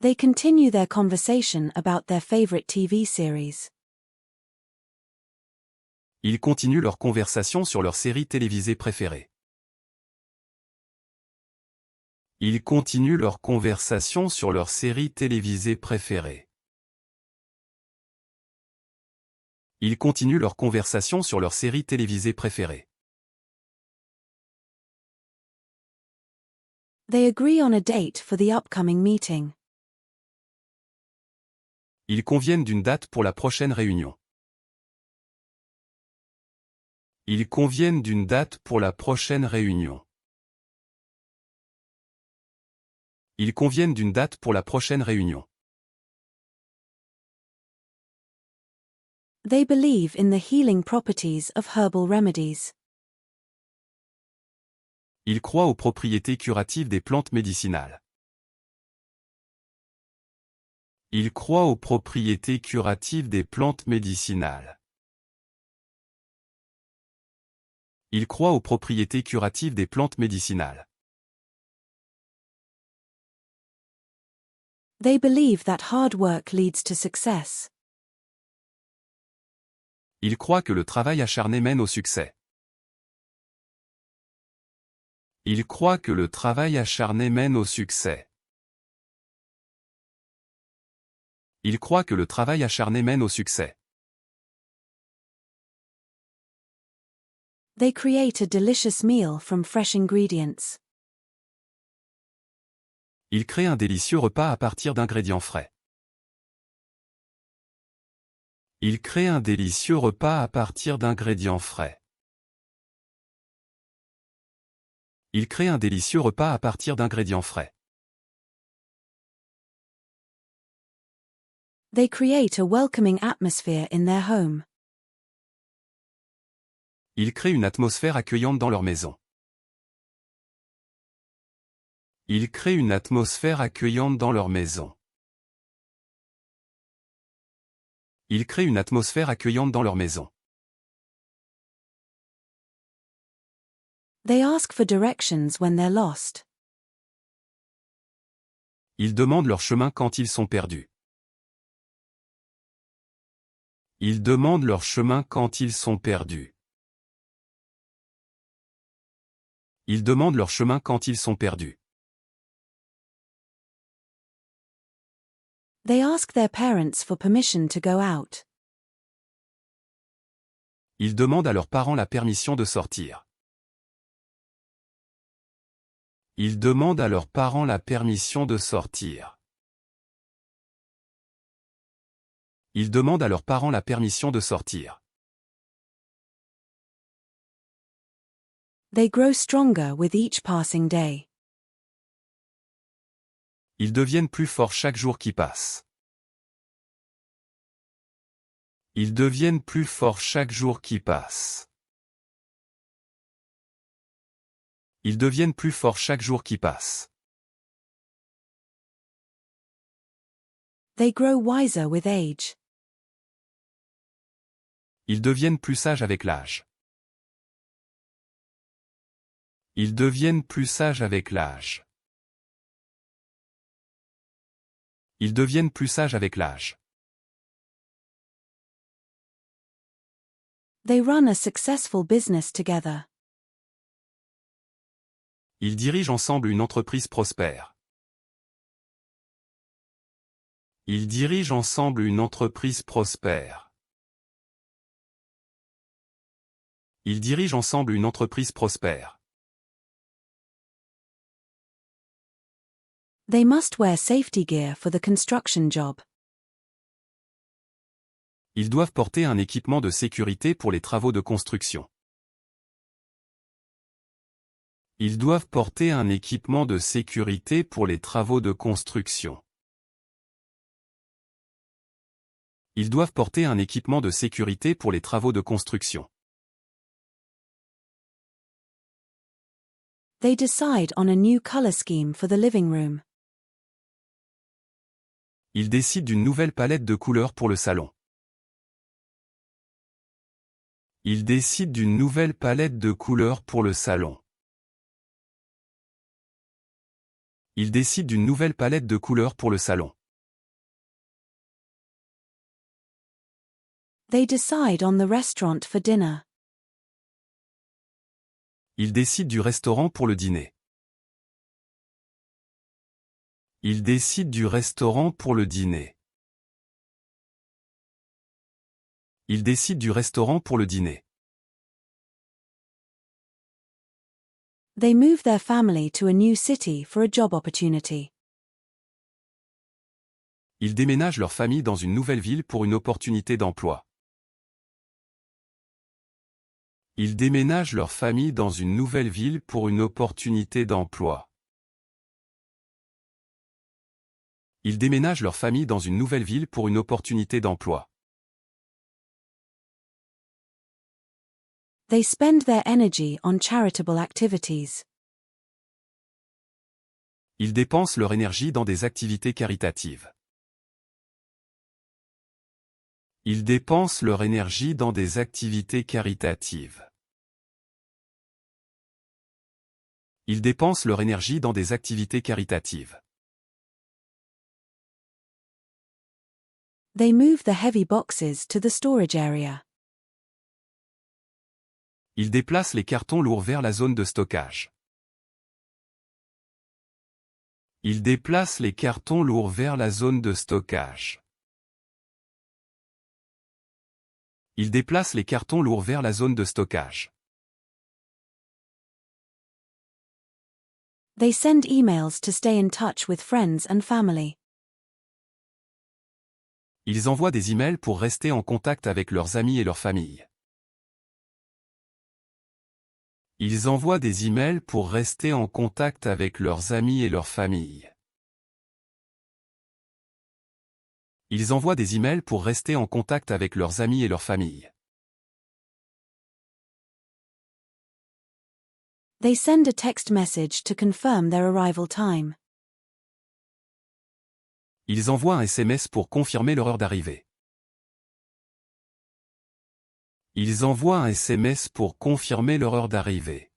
They continue their conversation about their favorite TV series. Ils continuent leur conversation sur leur série télévisée préférée. Ils continuent leur conversation sur leur série télévisée préférée. Ils continuent leur conversation sur leur série télévisée préférée. They agree on a date for the upcoming meeting. Ils conviennent d'une date pour la prochaine réunion. Ils conviennent d'une date pour la prochaine réunion. Ils conviennent d'une date pour la prochaine réunion. They believe in the healing properties of herbal remedies. Ils croient aux propriétés curatives des plantes médicinales. Ils croient aux propriétés curatives des plantes médicinales. Ils croient aux propriétés curatives des plantes médicinales. They believe that hard work leads to success. Ils croient que le travail acharné mène au succès. Ils croient que le travail acharné mène au succès. Ils croient que le travail acharné mène au succès. They create a delicious meal from fresh ingredients. Ils créent un délicieux repas à partir d'ingrédients frais. Ils créent un délicieux repas à partir d'ingrédients frais. Ils créent un délicieux repas à partir d'ingrédients frais. They create a welcoming atmosphere in their home. Ils créent une atmosphère accueillante dans leur maison. Ils créent une atmosphère accueillante dans leur maison. Ils créent une atmosphère accueillante dans leur maison. They ask for directions when they're lost. Ils demandent leur chemin quand ils sont perdus. Ils demandent leur chemin quand ils sont perdus. Ils demandent leur chemin quand ils sont perdus. They ask their parents for permission to go out. Ils demandent à leurs parents la permission de sortir. Ils demandent à leurs parents la permission de sortir. Ils demandent à leurs parents la permission de sortir. They grow stronger with each passing day. Ils deviennent plus forts chaque jour qui passe. Ils deviennent plus forts chaque jour qui passe. Ils deviennent plus forts chaque jour qui passe. They grow wiser with age. Ils deviennent plus sages avec l'âge. Ils deviennent plus sages avec l'âge. Ils deviennent plus sages avec l'âge. They run a successful business together. Ils dirigent ensemble une entreprise prospère. Ils dirigent ensemble une entreprise prospère. Ils dirigent ensemble une entreprise prospère. They must wear safety gear for the construction job. Ils doivent porter un équipement de sécurité pour les travaux de construction. Ils doivent porter un équipement de sécurité pour les travaux de construction. Ils doivent porter un équipement de sécurité pour les travaux de construction. They decide on a new color scheme for the living room. Ils décident d'une nouvelle palette de couleurs pour le salon. Ils décident d'une nouvelle palette de couleurs pour le salon. Ils décident d'une nouvelle palette de couleurs pour le salon. They decide on the restaurant for dinner. Ils décident du restaurant pour le dîner. Ils décident du restaurant pour le dîner. Ils décident du restaurant pour le dîner. They move their family to a new city for a job opportunity. Ils déménagent leur famille dans une nouvelle ville pour une opportunité d'emploi. Ils déménagent leur famille dans une nouvelle ville pour une opportunité d'emploi. Ils déménagent leur famille dans une nouvelle ville pour une opportunité d'emploi. They spend their energy on charitable activities. Ils dépensent leur énergie dans des activités caritatives. Ils dépensent leur énergie dans des activités caritatives. Ils dépensent leur énergie dans des activités caritatives. They move the heavy boxes to the storage area. Ils déplacent les cartons lourds vers la zone de stockage. Ils déplacent les cartons lourds vers la zone de stockage. Ils déplacent les cartons lourds vers la zone de stockage. They send emails to stay in touch with friends and family. Ils envoient des emails pour rester en contact avec leurs amis et leur famille. Ils envoient des emails pour rester en contact avec leurs amis et leur famille. Ils envoient des emails pour rester en contact avec leurs amis et leur famille. They send a text message to confirm their arrival time. Ils envoient un SMS pour confirmer leur heure d'arrivée. Ils envoient un SMS pour confirmer leur heure d'arrivée.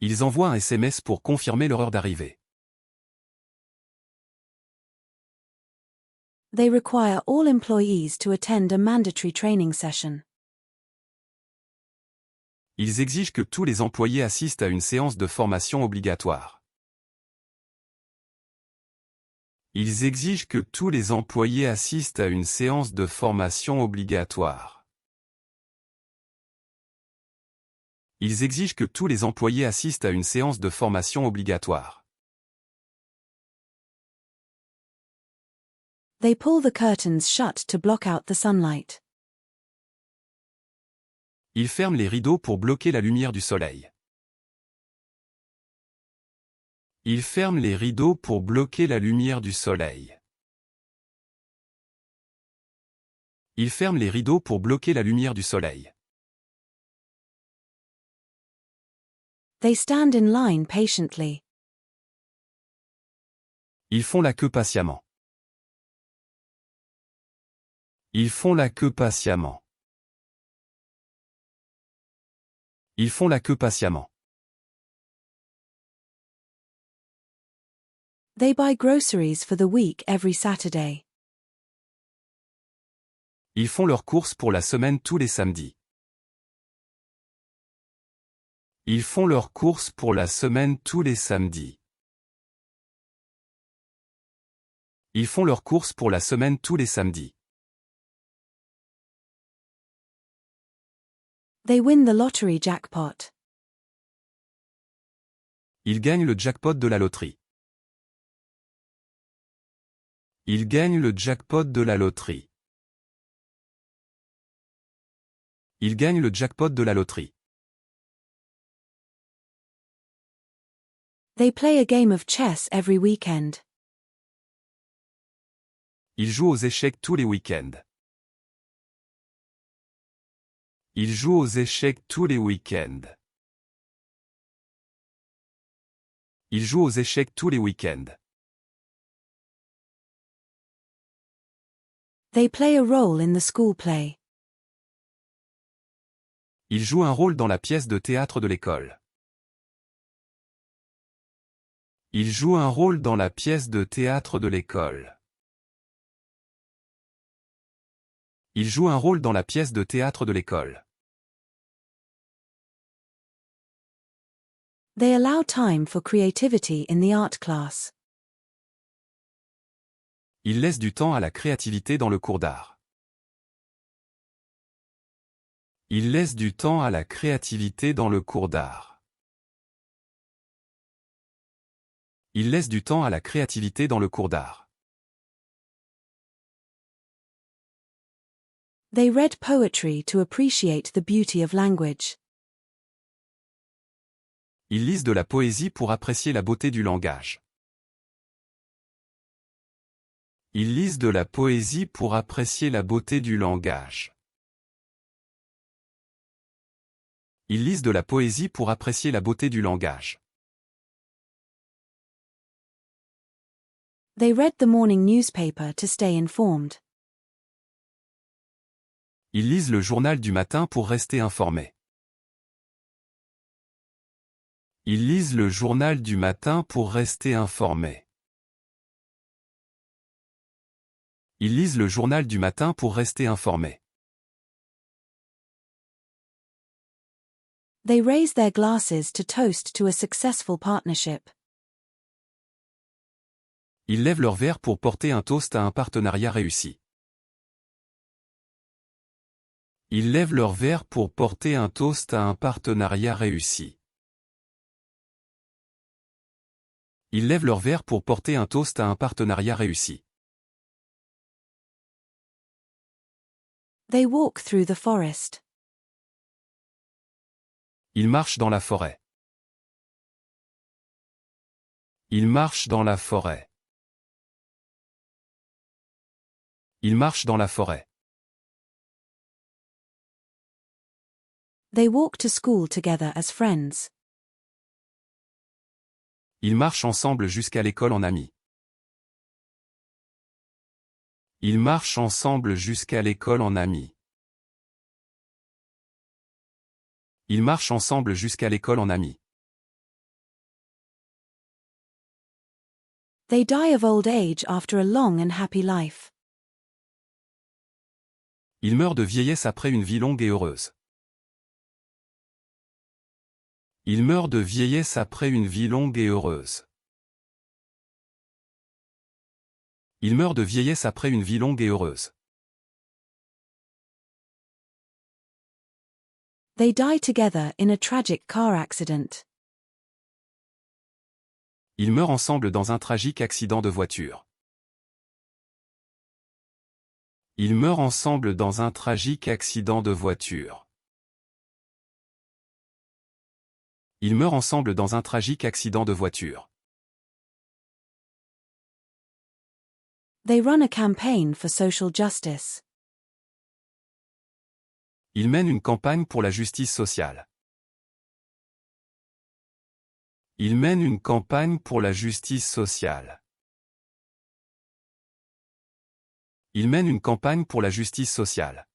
Ils envoient un SMS pour confirmer leur heure d'arrivée. They require all employees to attend a mandatory training session. Ils exigent que tous les employés assistent à une séance de formation obligatoire. Ils exigent que tous les employés assistent à une séance de formation obligatoire. Ils exigent que tous les employés assistent à une séance de formation obligatoire. They pull the curtains shut to block out the sunlight. Ils ferment les rideaux pour bloquer la lumière du soleil. Ils ferment les rideaux pour bloquer la lumière du soleil. Ils ferment les rideaux pour bloquer la lumière du soleil. They stand in line patiently. Ils font la queue patiemment. Ils font la queue patiemment. Ils font la queue patiemment. They buy groceries for the week every Saturday. Ils font leurs courses pour la semaine tous les samedis. Ils font leurs courses pour la semaine tous les samedis. Ils font leurs courses pour la semaine tous les samedis. They win the lottery jackpot. Ils gagnent le jackpot de la loterie. Ils gagnent le jackpot de la loterie. Ils gagnent le jackpot de la loterie. They play a game of chess every weekend. Ils jouent aux échecs tous les week-ends. Ils jouent aux échecs tous les week-ends. Ils jouent aux échecs tous les week-ends. They play a role in the school play. Ils jouent un rôle dans la pièce de théâtre de l'école. Il joue un rôle dans la pièce de théâtre de l'école. Il joue un rôle dans la pièce de théâtre de l'école. They allow time for creativity in the art class. Il laisse du temps à la créativité dans le cours d'art. Il laisse du temps à la créativité dans le cours d'art. Il laisse du temps à la créativité dans le cours d'art. They read poetry to appreciate the beauty of language. Ils lisent de la poésie pour apprécier la beauté du langage. Ils lisent de la poésie pour apprécier la beauté du langage. Ils lisent de la poésie pour apprécier la beauté du langage. They read the morning newspaper to stay informed. Ils lisent le journal du matin pour rester informés. Ils lisent le journal du matin pour rester informés. Ils lisent le journal du matin pour rester informés. They raise their glasses to toast to a successful partnership. Ils lèvent leur verre pour porter un toast à un partenariat réussi. Ils lèvent leur verre pour porter un toast à un partenariat réussi. Ils lèvent leur verre pour porter un toast à un partenariat réussi. They walk through the forest. Ils marchent dans la forêt. Ils marchent dans la forêt. Ils marchent dans la forêt. They walk to school together as friends. Ils marchent ensemble jusqu'à l'école en amis. Ils marchent ensemble jusqu'à l'école en amis. Ils marchent ensemble jusqu'à l'école en amis. They die of old age after a long and happy life. Ils meurent de vieillesse après une vie longue et heureuse. Ils meurent de vieillesse après une vie longue et heureuse. Ils meurent de vieillesse après une vie longue et heureuse. They die together in a tragic car accident. Ils meurent ensemble dans un tragique accident de voiture. Ils meurent ensemble dans un tragique accident de voiture. Ils meurent ensemble dans un tragique accident de voiture. They run a campaign for social justice. Ils mènent une campagne pour la justice sociale. Ils mènent une campagne pour la justice sociale. Ils mènent une campagne pour la justice sociale.